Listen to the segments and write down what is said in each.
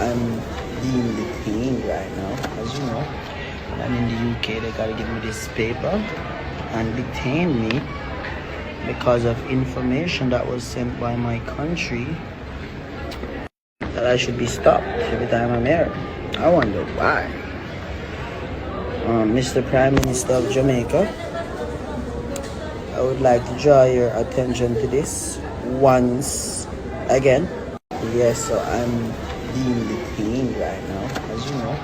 I'm being detained right now. As you know, when I'm in the UK, they gotta give me this paper and detain me because of information that was sent by my country that I should be stopped every time I'm here. I wonder why. Mr. Prime Minister of Jamaica, I would like to draw your attention to this once again. Yes, so I'm being detained right now. As you know,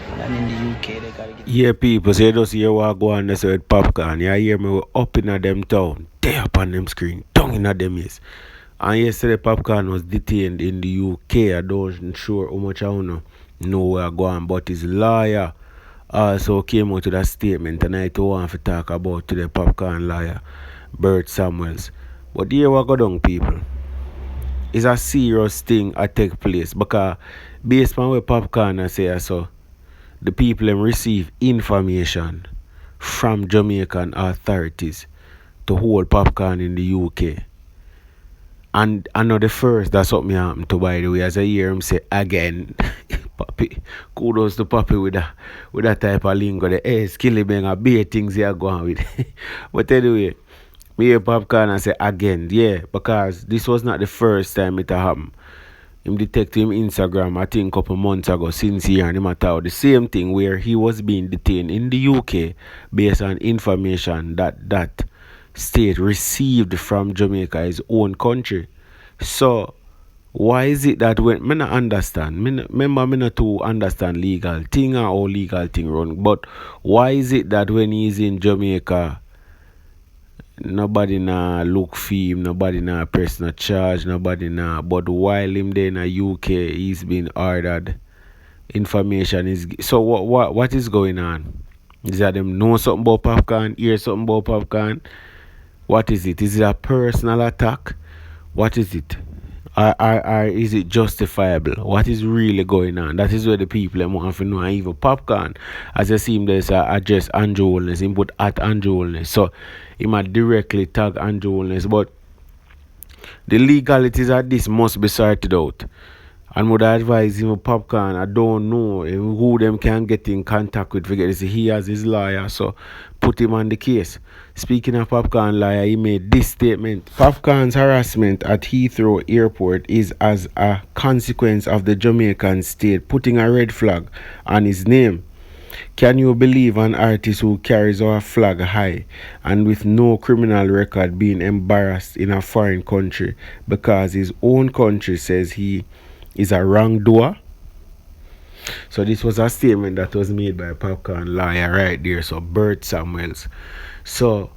when I'm in the UK, they gotta get... Yeah, people, so you just hear what go on this with Popcaan. You hear me up in a them town, there up on them screen, down in a them yes. And yesterday Popcaan was detained in the UK. I don't sure how much I know where I go on, but his lawyer also came out with a statement, and I want to talk about to the Popcaan lawyer, Bert Samuels. But here what go down, people. It's a serious thing that take place because based on what Popcaan say so, the people them receive information from Jamaican authorities to hold Popcaan in the UK. And I know the first that's what me happened to, by the way, as I hear him say again. Papi, kudos to Papi with that type of lingo. The skilly being a big things he are going with. But anyway, me hear Popcaan and say again, yeah, because this was not the first time it happened. Him detect him Instagram, I think a couple months ago, since he and him about the same thing where he was being detained in the UK based on information that state received from Jamaica, his own country. So why is it that when me not understand, me not to understand legal thing or how legal thing run, but why is it that when he's in Jamaica, nobody na look for him, nobody na press no charge, nobody na, but while him there in the UK, he's been ordered information is so what is going on? Is that them know something about Popcaan, hear something about Popcaan? What is it? Is it a personal attack? What is it? Or is it justifiable? What is really going on? That is where the people want to know. And even Popcaan, as I see him there's address Andrew Holness, him put at Andrew Holness. So he might directly tag Andrew Holness. But the legalities of this must be sorted out. And would advise him Popcaan, I don't know who them can get in contact with. Forget this, he has his lawyer, so put him on the case. Speaking of Popcaan lawyer, he made this statement. Popcaan's harassment at Heathrow Airport is as a consequence of the Jamaican state putting a red flag on his name. Can you believe an artist who carries our flag high and with no criminal record being embarrassed in a foreign country because his own country says he is a wrongdoer? So this was a statement that was made by Popcaan lawyer right there, so Bert Samuels. So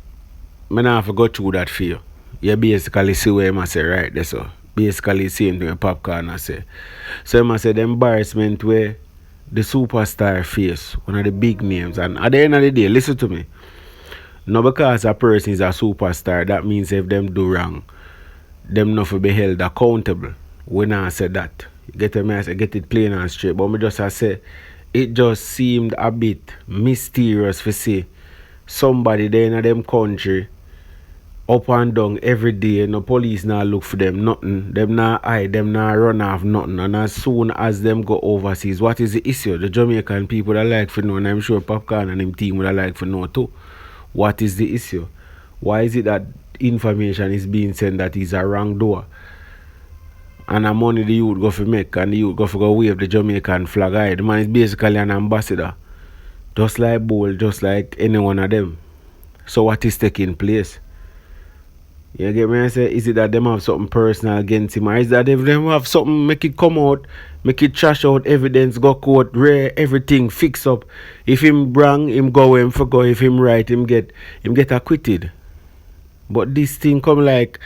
I not have to go through that for you. You basically see what I say right there, so basically same thing Popcaan I say. So I say the embarrassment where the superstar face, one of the big names, and at the end of the day, listen to me. Not because a person is a superstar, that means if them do wrong, them not to be held accountable. When I said that, get it plain and straight. But me just I say, it just seemed a bit mysterious to see somebody there in them country up and down every day. No police now look for them, nothing. Them now hide, them now run off, nothing. And as soon as them go overseas, what is the issue? The Jamaican people that like for know, and I'm sure Popcaan and him team would like for know too. What is the issue? Why is it that information is being sent that he's a wrongdoer? And the money the youth go for make and the youth go for go wave the Jamaican flag high. The man is basically an ambassador. Just like Bull, just like any one of them. So what is taking place? You get me? I say, is it that them have something personal against him? Or is that if them have something, make it come out, make it trash out, evidence, go court, rare, everything, fix up. If him wrong, him go him for go. If him right, him get acquitted. But this thing come like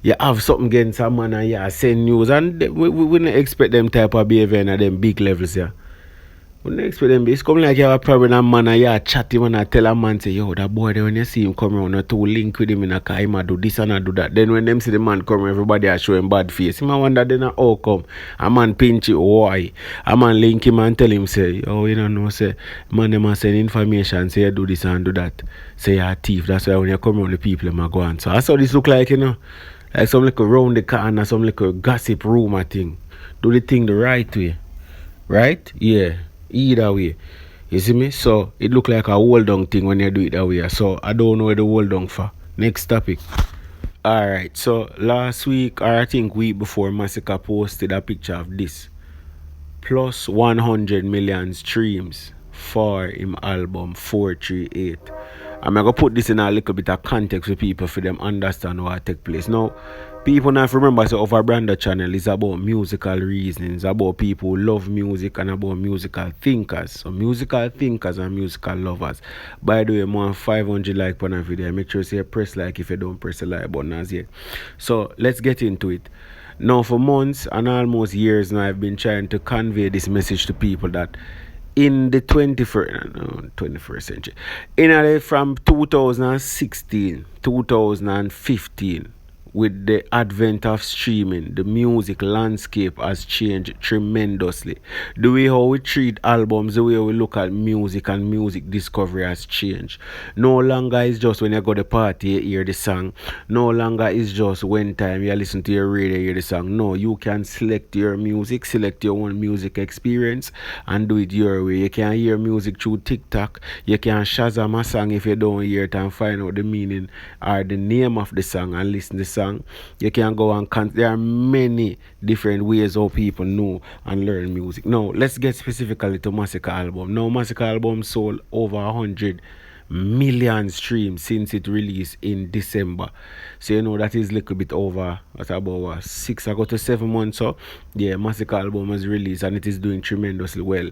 you have something against someone and you send news, and we don't expect them type of behavior in them big levels here. We don't expect them. It's come like you have a problem with a man and you chat him and I tell a man say, yo, that boy there when you see him come around, you to link with him in a car, he might do this and I do that. Then when them see the man come, everybody are showing bad face. He might wonder then how come. A man pinch it, why? A man link him and tell him say, oh, you don't know, say, man them send information, say you do this and do that. Say you're a thief. That's why when you come around the people, them go on. So that's how this look like, you know. Like some little round the corner, some little gossip rumor thing. Do the thing the right way. right? Yeah, either way. You see me? So it look like a hold down thing when you do it that way. So I don't know where the hold down for. Next topic. Alright, so last week or I think week before Masicka posted a picture of this. Plus 100 million streams for him album 438. I'm gonna put this in a little bit of context for people for them understand what take place. Now, people now remember so of our brand channel is about musical reasons, about people who love music and about musical thinkers. So musical thinkers and musical lovers. By the way, more than 500 like on a video. Make sure you say press like if you don't press the like button as yet. So let's get into it. Now, for months and almost years now, I've been trying to convey this message to people that in the 21st century, from 2016, 2015, with the advent of streaming, the music landscape has changed tremendously. The way how we treat albums, the way we look at music and music discovery has changed. No longer is just when you go to party, you hear the song. No longer is just when time you listen to your radio, you hear the song. No, you can select your music, select your own music experience, and do it your way. You can hear music through TikTok. You can Shazam a song if you don't hear it and find out the meaning or the name of the song and listen to the song. You can go and there are many different ways how people know and learn music. Now, let's get specifically to Masicka album. Now, Masicka album sold over 100 million streams since it released in December. So you know that is a little bit over at about 6 ago to 7 months. So yeah, Masicka album was released and it is doing tremendously well.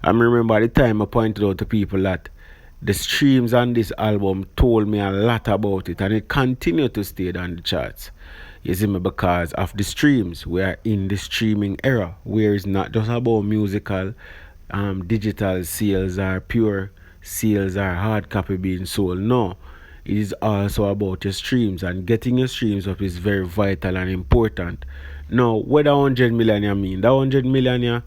I remember at the time I pointed out to people that the streams on this album told me a lot about it and it continued to stay on the charts. You see me, because of the streams. We are in the streaming era where it's not just about musical digital sales or pure sales or hard copy being sold. No, it is also about your streams, and getting your streams up is very vital and important. Now, what that 100 million you mean? That 100 million you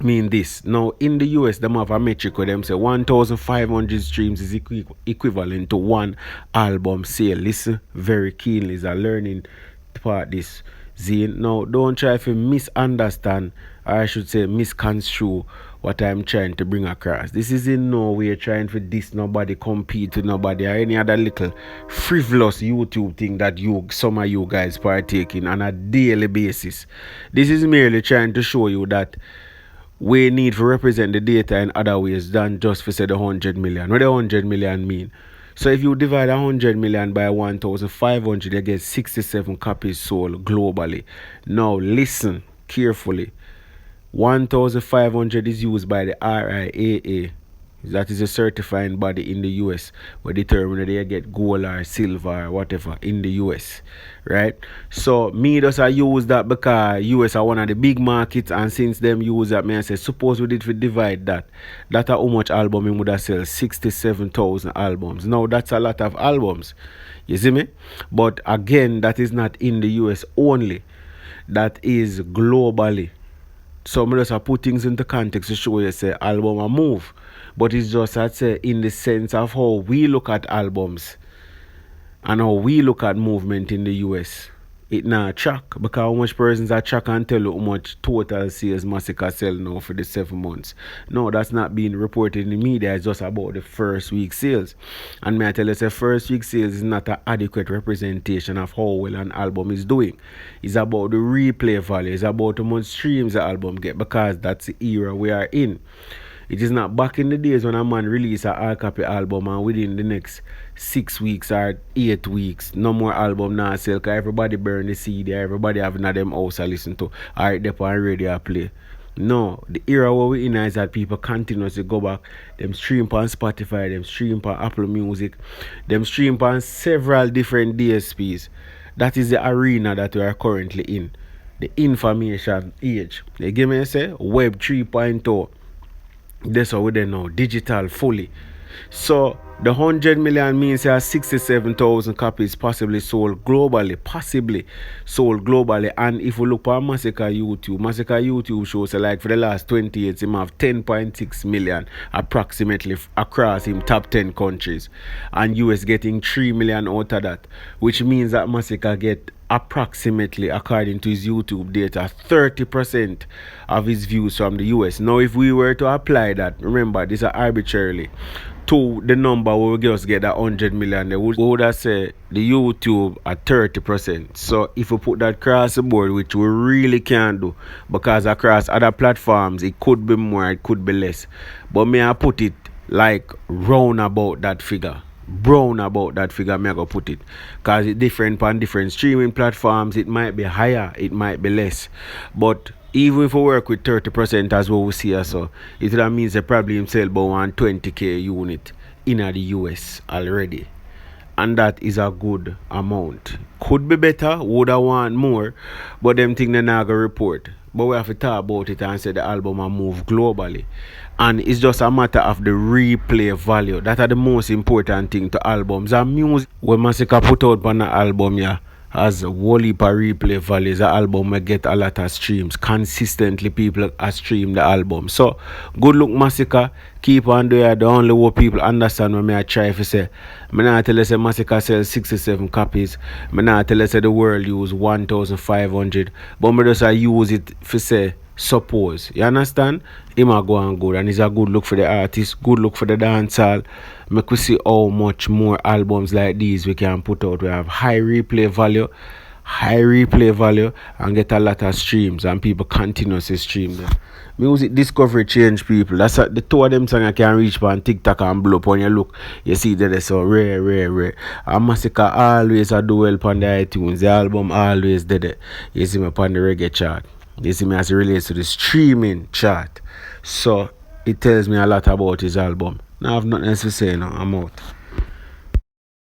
mean this. Now, in the US, them have a metric where them say 1,500 streams is equivalent to one album sale. Listen very keenly, is a learning part this. Zine. Now, don't try to misunderstand, or I should say misconstrue what I'm trying to bring across. This is in no way trying to diss nobody, compete with nobody, or any other little frivolous YouTube thing that some of you guys partake in on a daily basis. This is merely trying to show you that we need to represent the data in other ways than just for say the 100 million. What the 100 million mean? So if you divide 100 million by 1,500, you get 67 copies sold globally. Now listen carefully. 1,500 is used by the RIAA. That is a certifying body in the US where determine whether you get gold or silver or whatever in the US, right? So me just I use that because US are one of the big markets, and since them use that, me I say suppose we did divide that. That's how much album we would have sell 67,000 albums. Now that's a lot of albums. You see me? But again, that is not in the US only. That is globally. So I just put things into context to show you say album a move. But it's just I'd say in the sense of how we look at albums and how we look at movement in the US. It not track because how much persons are track and tell you how much total sales Masicka sell now for the 7 months. No, that's not being reported in the media. It's just about the first week sales. And may I tell you, say first week sales is not an adequate representation of how well an album is doing. It's about the replay value. It's about how much streams the album get, because that's the era we are in. It is not back in the days when a man release a hard copy album and within the next 6 weeks or 8 weeks, no more album now sell because everybody burn the CD, everybody have in them house to listen to, or they on radio play. No, the era where we in is that people continuously go back, them stream on Spotify, them stream on Apple Music, them stream on several different DSPs. That is the arena that we are currently in. The information age. They give me say Web 3.0. That's how we then know, digital fully. So The 100 million means there are 67,000 copies possibly sold globally. Possibly sold globally. And if we look at Masicka YouTube shows like for the last 20 years, him have 10.6 million approximately across him top 10 countries. And US getting 3 million out of that. Which means that Masicka get approximately, according to his YouTube data, 30% of his views from the US. Now, if we were to apply that, remember, this is arbitrarily, to the number we will just get that 100 million, we would have said the YouTube at 30%. So, if we put that across the board, which we really can't do, because across other platforms, it could be more, it could be less. But may I put it like round about that figure? Brown about that figure, me I go put it, because it's different on different streaming platforms. It might be higher, it might be less, but even if we work with 30% as what we see as so, it means they probably himself about 120k unit in the US already, and that is a good amount. Could be better, would I want more, but them think they not gonna report. But we have to talk about it and say the album will move globally. And it's just a matter of the replay value. That are the most important thing to albums. And music, when Masicka put out on the album, yeah, has a whole heap of replay values. The album will get a lot of streams. Consistently people are stream the album. So, good luck Masicka. Keep on doing it. The only way people understand when I try to say. I not tell you say Masicka sells 67 copies. I not tell you say the world use 1,500. But I just use it for say suppose. You understand? Him a go and good, and it's a good look for the artist, good look for the dancehall. Make we see how much more albums like these we can put out. We have high replay value, and get a lot of streams, and people continuously stream them. Music discovery change people. That's the two of them songs I can reach on TikTok and blow up. When you look, you see that they're so rare. And Masicka always a do well on the iTunes. The album always did it. You see me on the reggae chart. You see me as it relates to the streaming chart. So it tells me a lot about his album. Now I have nothing else to say now. I'm out.